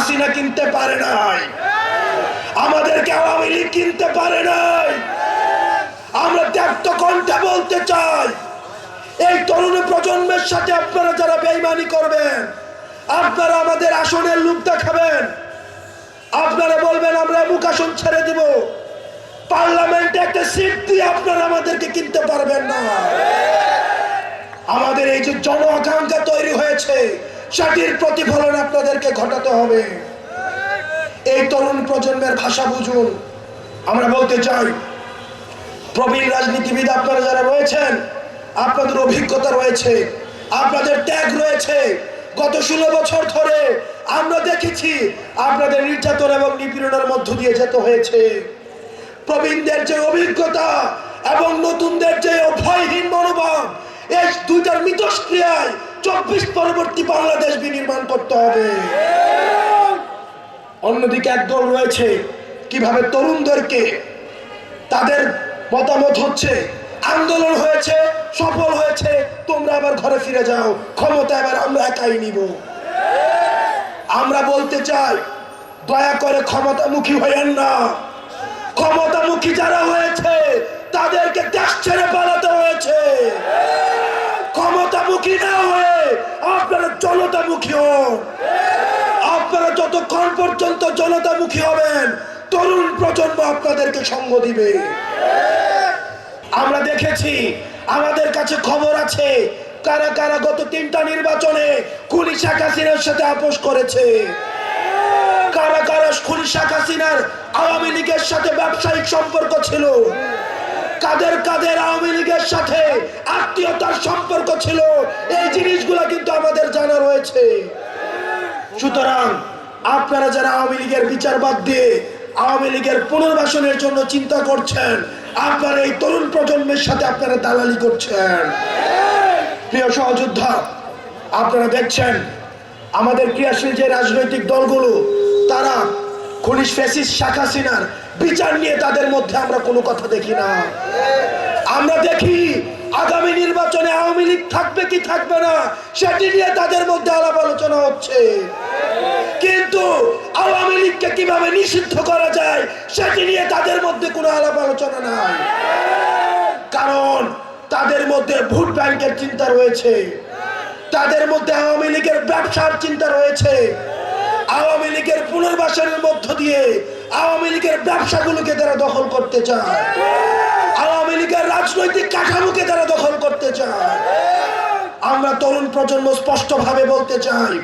হাসিনা কিনতে পারে নাই, আমাদেরকে আওয়ামী লীগ কিনতে পারে নাই। আমরা ত্যাক্ত কণ্ঠে বলতে চাই, এই তরুণ প্রজন্মের সাথে আপনারা যারা বেঈমানি করবেন, আপনারা আমাদের আসনের লোক দেখাবেন, আপনারা বলবেন আমরা মুখ আসন ছেড়ে দিব, পার্লামেন্টে একটা সিট দিয়ে আপনারা আমাদেরকে কিনতে পারবেন না। আমাদের এই যে জন আকাঙ্ক্ষা তৈরি হয়েছে, সেটির প্রতিফলন আপনাদেরকে ঘটাতে হবে। এই তরুণ প্রজন্মের ভাষা বুঝুন। আমরা বলতে চাই, প্রবীণ রাজনীতিবিদ আপনারা যারা রয়েছেন, আপনাদের অভিজ্ঞতা রয়েছে, আপনাদের ত্যাগ রয়েছে। গত 16 বছর ধরে আমরা দেখেছি আপনাদের নির্যাতন এবং নিপীড়নের মধ্য দিয়ে যেতে হয়েছে। প্রবীণদের যে অভিজ্ঞতা এবং নতুনদের যে ভয়হীন মনোভাব, এই দুইটার মিথস্ক্রিয়ায় 24 পরবর্তী বাংলাদেশ বিনির্মাণ করতে হবে। অন্যদিকে একদল রয়েছে কিভাবে তরুণদেরকে, তাদের মতামত হচ্ছে আন্দোলন হয়েছে, সফল হয়েছে, তোমরা আবার ঘরে ফিরে যাও, ক্ষমতা এবার আমরা একাই নিব। আমরা বলতে চাই, দয়া করে ক্ষমতামুখী হয়েন না। ক্ষমতামুখী যারা হয়েছে তাদেরকে দেশ ছেড়ে পালাতে হয়েছে। ক্ষমতামুখী না হয়ে আপনারা জনতামুখী হন। আপনারা যতক্ষণ পর্যন্ত জনতামুখী হবেন, তরুণ প্রজন্ম আপনাদেরকে সঙ্গ দিবে। আমরা দেখেছি, আমাদের কাছে খবর আছে, কারা কারা গত 3টা নির্বাচনে খুনি শেখ হাসিনার সাথে আপোষ করেছে, কারা কারা খুনি শেখ হাসিনার আওয়ামী লীগের সাথে ব্যবসায়িক সম্পর্ক ছিল, কাদের কাদের আওয়ামী লীগের সাথে আত্মীয়তার সম্পর্ক ছিল। এই জিনিসগুলো কিন্তু আমাদের জানা রয়েছে। সুতরাং আপনারা যারা আওয়ামী লীগের বিচারবাদ দিয়ে আওয়ামী লীগের পুনর্বাসনের জন্য চিন্তা করছেন, আপনারা এই তরুণ প্রজন্মের সাথে আপনারা দালালি করছেন। প্রিয় সহযোদ্ধা, আপনারা দেখছেন আমাদের ক্রিয়াশীল যে রাজনৈতিক দলগুলো, তারা খুনি ফ্যাসিস্ট শেখ হাসিনার বিচার নিয়ে তাদের মধ্যে আমরা কোনো কথা দেখি না। আমরা দেখি আগামী নির্বাচনে আওয়ামী লীগ থাকবে কি থাকবে না সেটি নিয়ে তাদের মধ্যে আলাপ আলোচনা হচ্ছে, কিন্তু আওয়ামী লীগকে কিভাবে নিষিদ্ধ করা যায় সেটি নিয়ে তাদের মধ্যে কোনো আলাপ আলোচনা নাই। কারণ তাদের মধ্যে ভোট ব্যাংকের চিন্তা রয়েছে, তাদের মধ্যে আওয়ামী লীগের ব্যবসার চিন্তা রয়েছে। আওয়ামী লীগের পুনর্বাসনের মধ্য দিয়ে আওয়ামী লীগের ব্যবসাগুলোকে তারা দখল করতে চায়, আওয়ামী লীগের রাজনৈতিক কাঠামোকে তারা দখল করতে চায়। আমরা তরুণ প্রজন্ম স্পষ্টভাবে বলতে চাই,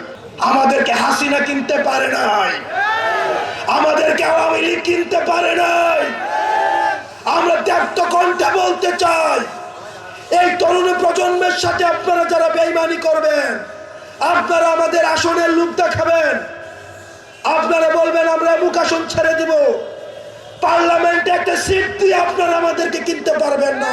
আমাদেরকে হাসিনা কিনতে পারে নাই, আমাদেরকে আওয়ামী লীগ কিনতে পারে নাই। আমরা ত্যাক্ত কণ্ঠে বলতে চাই, এই তরুণ প্রজন্মের সাথে আপনারা যারা বেঈমানি করবেন, আপনারা আমাদের আসনের লোক দেখাবেন, আপনারা বলবেন আমরা মুখ আসন ছেড়ে দিব, পার্লামেন্টে একটা সিট দিয়ে আপনারা আমাদেরকে কিনতে পারবেন না।